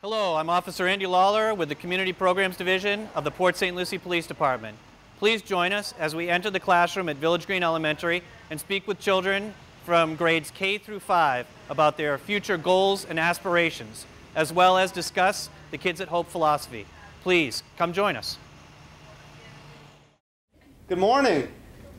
Hello, I'm Officer Andy Lawler with the Community Programs Division of the Port St. Lucie Police Department. Please join us as we enter the classroom at Village Green Elementary and speak with children from grades K through 5 about their future goals and aspirations, as well as discuss the Kids at Hope philosophy. Please, come join us. Good morning.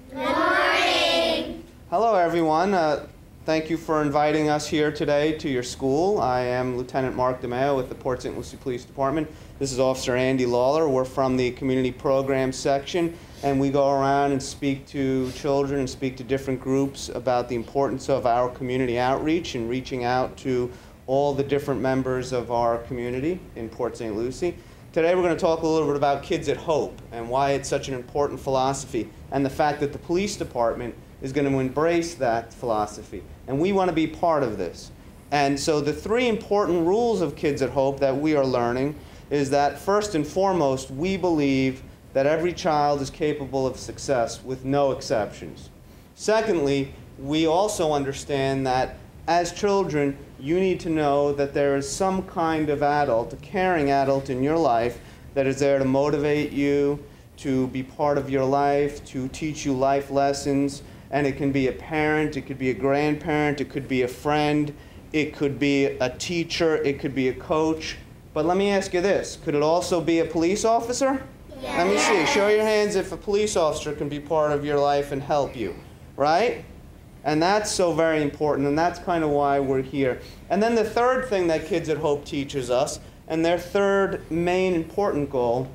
Good morning. Hello, everyone. Thank you for inviting us here today to your school. I am Lieutenant Mark DeMeo with the Port St. Lucie Police Department. This is Officer Andy Lawler. We're from the Community Programs section, and we go around and speak to children and speak to different groups about the importance of our community outreach and reaching out to all the different members of our community in Port St. Lucie. Today we're going to talk a little bit about Kids at Hope and why it's such an important philosophy, and the fact that the police department is going to embrace that philosophy. And we want to be part of this. And so the three important rules of Kids at Hope that we are learning is that, first and foremost, we believe that every child is capable of success with no exceptions. Secondly, we also understand that as children, you need to know that there is some kind of adult, a caring adult in your life that is there to motivate you, to be part of your life, to teach you life lessons. And it can be a parent, it could be a grandparent, it could be a friend, it could be a teacher, it could be a coach. But let me ask you this, could it also be a police officer? Yes. Let me see, show your hands if a police officer can be part of your life and help you, right? And that's so very important, and that's kind of why we're here. And then the third thing that Kids at Hope teaches us, and their third main important goal,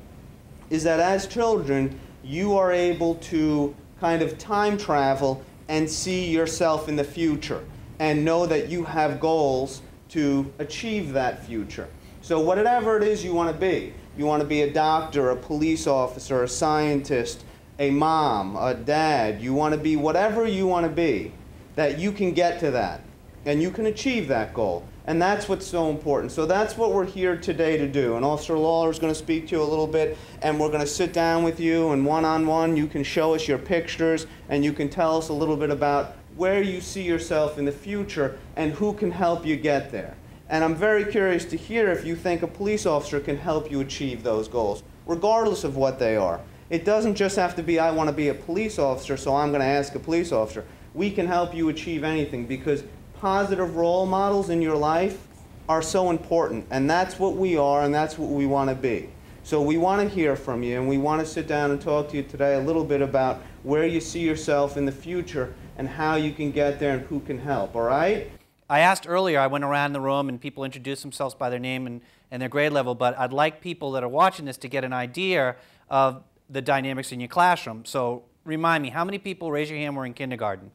is that as children, you are able to kind of time travel and see yourself in the future and know that you have goals to achieve that future. So whatever it is you want to be a doctor, a police officer, a scientist, a mom, a dad, you want to be whatever you want to be, that you can get to that and you can achieve that goal. And that's what's so important. So that's what we're here today to do. And Officer Lawler is going to speak to you a little bit, and we're going to sit down with you, and one-on-one you can show us your pictures, and you can tell us a little bit about where you see yourself in the future and who can help you get there. And I'm very curious to hear if you think a police officer can help you achieve those goals, regardless of what they are. It doesn't just have to be, I want to be a police officer, so I'm going to ask a police officer. We can help you achieve anything, because positive role models in your life are so important, and that's what we are, and that's what we want to be. So we want to hear from you, and we want to sit down and talk to you today a little bit about where you see yourself in the future and how you can get there and who can help, all right? I asked earlier, I went around the room and people introduced themselves by their name and their grade level, but I'd like people that are watching this to get an idea of the dynamics in your classroom. So remind me, how many people, raise your hand, were in kindergarten?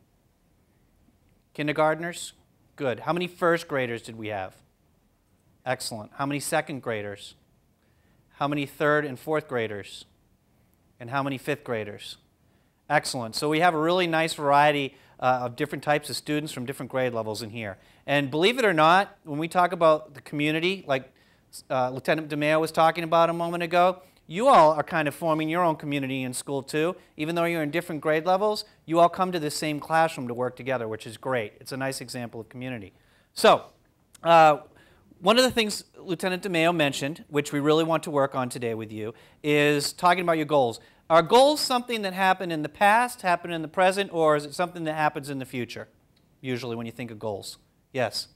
Kindergartners? Good. How many first graders did we have? Excellent. How many second graders? How many third and fourth graders? And how many fifth graders? Excellent. So we have a really nice variety of different types of students from different grade levels in here. And believe it or not, when we talk about the community, like Lieutenant DeMeo was talking about a moment ago, you all are kind of forming your own community in school too. Even though you're in different grade levels, you all come to the same classroom to work together, which is great. It's a nice example of community. So one of the things Lieutenant DeMeo mentioned, which we really want to work on today with you, is talking about your goals. Are goals something that happened in the past, happened in the present, or is it something that happens in the future, usually when you think of goals? Yes?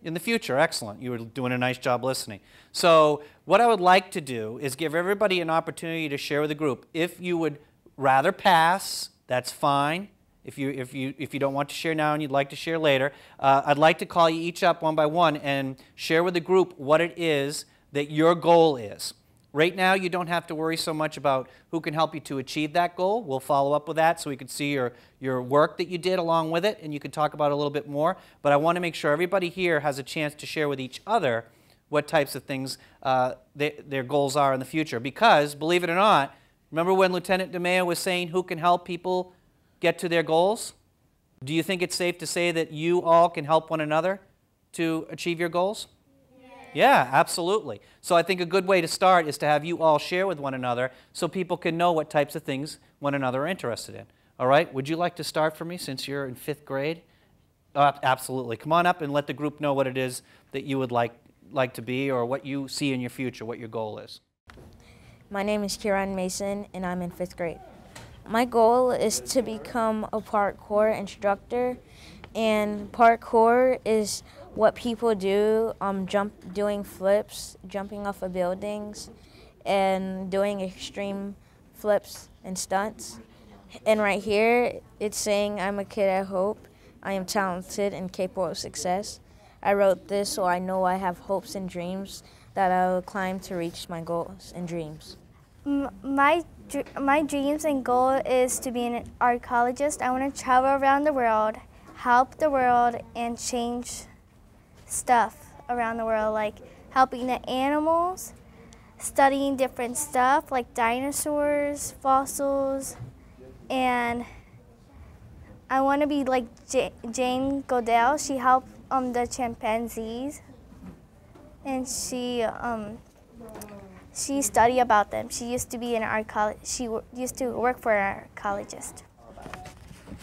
In the future, excellent. You were doing a nice job listening. So what I would like to do is give everybody an opportunity to share with the group. If you would rather pass, that's fine. If you don't want to share now and you'd like to share later, I'd like to call you each up one by one and share with the group what it is that your goal is. Right now, you don't have to worry so much about who can help you to achieve that goal. We'll follow up with that so we can see your work that you did along with it, and you can talk about it a little bit more. But I want to make sure everybody here has a chance to share with each other what types of things their goals are in the future. Because, believe it or not, remember when Lieutenant DeMeo was saying who can help people get to their goals? Do you think it's safe to say that you all can help one another to achieve your goals? Yeah, absolutely. So I think a good way to start is to have you all share with one another so people can know what types of things one another are interested in. All right? Would you like to start for me since you're in 5th grade? Absolutely. Come on up and let the group know what it is that you would like like to be or what you see in your future, what your goal is. My name is Kieran Mason, and I'm in 5th grade. My goal is to become a parkour instructor, and parkour is what people do, doing flips, jumping off of buildings, and doing extreme flips and stunts. And right here, it's saying, I'm a kid at hope. I am talented and capable of success. I wrote this so I know I have hopes and dreams that I will climb to reach my goals and dreams. My dreams and goal is to be an archaeologist. I want to travel around the world, help the world, and change stuff around the world, like helping the animals, studying different stuff like dinosaurs, fossils, and I want to be like Jane Goodall. She helped the chimpanzees, and she studied about them. She used to be an archaeologist. She used to work for an archaeologist.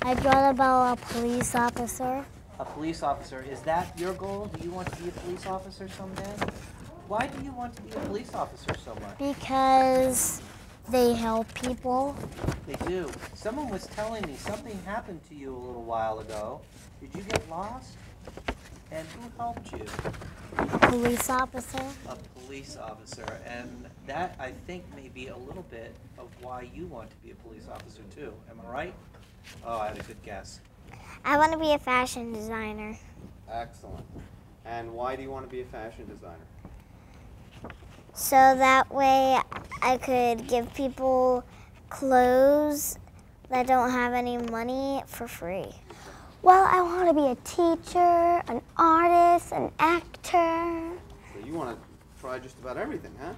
I thought about a police officer. A police officer, is that your goal? Do you want to be a police officer someday? Why do you want to be a police officer so much? Because they help people. They do. Someone was telling me something happened to you a little while ago. Did you get lost? And who helped you? Police officer. A police officer. And that, I think, may be a little bit of why you want to be a police officer, too. Am I right? Oh, I had a good guess. I want to be a fashion designer. Excellent. And why do you want to be a fashion designer? So that way I could give people clothes that don't have any money for free. Well, I want to be a teacher, an artist, an actor. So you want to try just about everything, huh?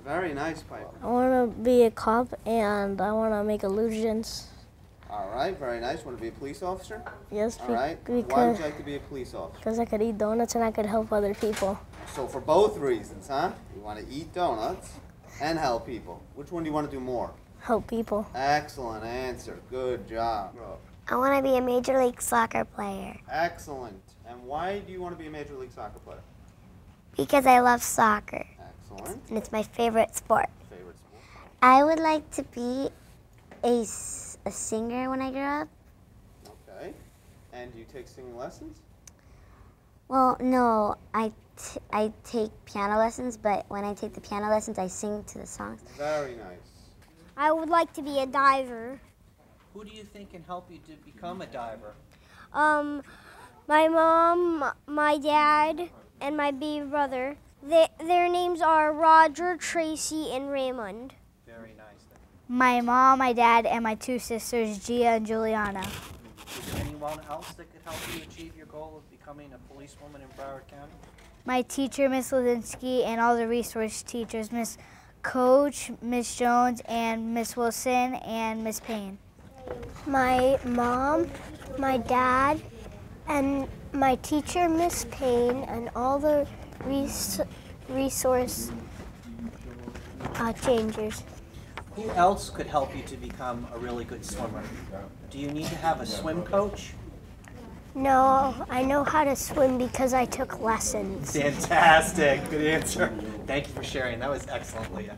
Very nice, Piper. I want to be a cop, and I want to make illusions. All right, very nice. Want to be a police officer? Yes, All right. Why would you like to be a police officer? because I could eat donuts and I could help other people. So for both reasons, huh? You want to eat donuts and help people. Which one do you want to do more? Help people. Excellent answer. Good job. I want to be a Major League Soccer player. Excellent. And why do you want to be a Major League Soccer player? Because I love soccer, Excellent. and it's my favorite sport. Favorite sport? I would like to be a singer when I grow up. Okay. And do you take singing lessons? Well, no, I take piano lessons, but when I take the piano lessons, I sing to the songs. Very nice. I would like to be a diver. Who do you think can help you to become a diver? My mom, my dad, and my baby brother. Their names are Roger, Tracy, and Raymond. Very nice. My mom, my dad, and my 2 sisters, Gia and Juliana. Is there anyone else that could help you achieve your goal of becoming a policewoman in Broward County? My teacher, Miss Lidinsky, and all the resource teachers, Miss Coach, Miss Jones, and Miss Wilson, and Miss Payne. My mom, my dad, and my teacher, Miss Payne, and all the resource changers. Who else could help you to become a really good swimmer? Do you need to have a swim coach? No, I know how to swim because I took lessons. Fantastic. Good answer. Thank you for sharing. That was excellent, Leah.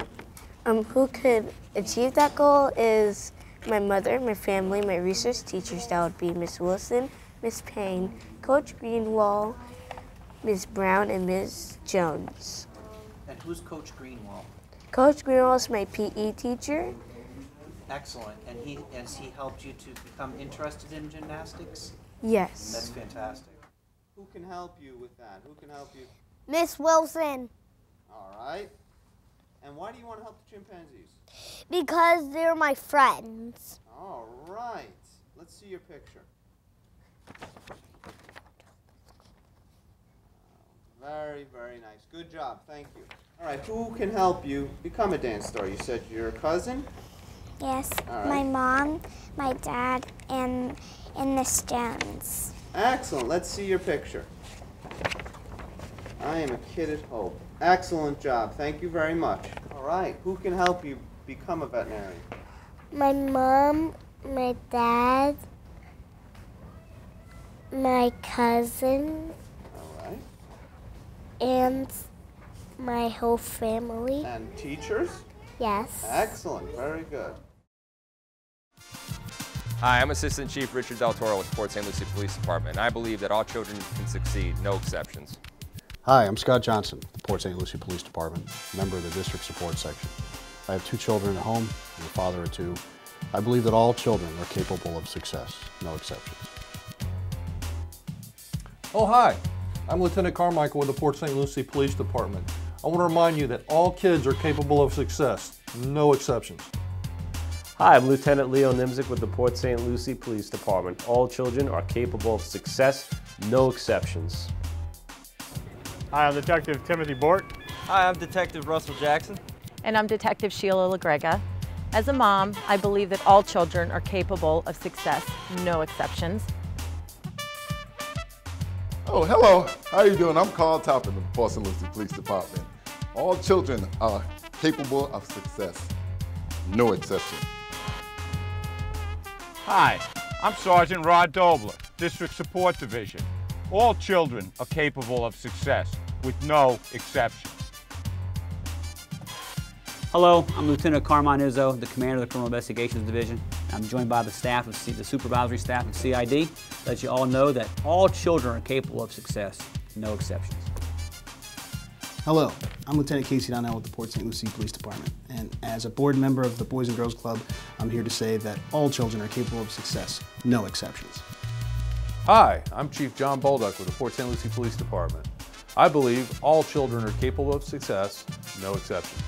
Who could achieve that goal is my mother, my family, my research teachers. That would be Miss Wilson, Miss Payne, Coach Greenwald, Miss Brown, and Miss Jones. And who's Coach Greenwald? Coach Greenwald is my PE teacher. Excellent. And has he helped you to become interested in gymnastics? Yes. That's fantastic. Who can help you with that? Who can help you? Miss Wilson. All right. And why do you want to help the chimpanzees? Because they're my friends. All right. Let's see your picture. Very, very nice. Good job. Thank you. All right. Who can help you become a dance star? You said your cousin? Yes, All right. my mom, my dad, and Miss Jones. Excellent. Let's see your picture. I am a kid at hope. Excellent job. Thank you very much. All right. Who can help you become a veterinarian? My mom, my dad, my cousin, All right. And my whole family. And teachers? Yes. Excellent, very good. Hi, I'm Assistant Chief Richard Del Toro with the Port St. Lucie Police Department, and I believe that all children can succeed, no exceptions. Hi, I'm Scott Johnson, the Port St. Lucie Police Department, member of the District Support Section. I have 2 children at home, and a father of 2. I believe that all children are capable of success, no exceptions. Oh, hi. I'm Lieutenant Carmichael with the Port St. Lucie Police Department. I want to remind you that all kids are capable of success, no exceptions. Hi, I'm Lieutenant Leo Nimzik with the Port St. Lucie Police Department. All children are capable of success, no exceptions. Hi, I'm Detective Timothy Bort. Hi, I'm Detective Russell Jackson. And I'm Detective Sheila LaGrega. As a mom, I believe that all children are capable of success, no exceptions. Oh, hello. How you doing? I'm Carl Toppin of the Port St. Lucie Police Department. All children are capable of success, no exception. Hi, I'm Sergeant Rod Dobler, District Support Division. All children are capable of success, with no exceptions. Hello, I'm Lieutenant Carmine Izzo, the Commander of the Criminal Investigations Division. I'm joined by the staff of the supervisory staff of CID. Let you all know that all children are capable of success, no exceptions. Hello, I'm Lieutenant Casey Donnell with the Port St. Lucie Police Department, and as a board member of the Boys and Girls Club, I'm here to say that all children are capable of success, no exceptions. Hi, I'm Chief John Bolduck with the Port St. Lucie Police Department. I believe all children are capable of success, no exceptions.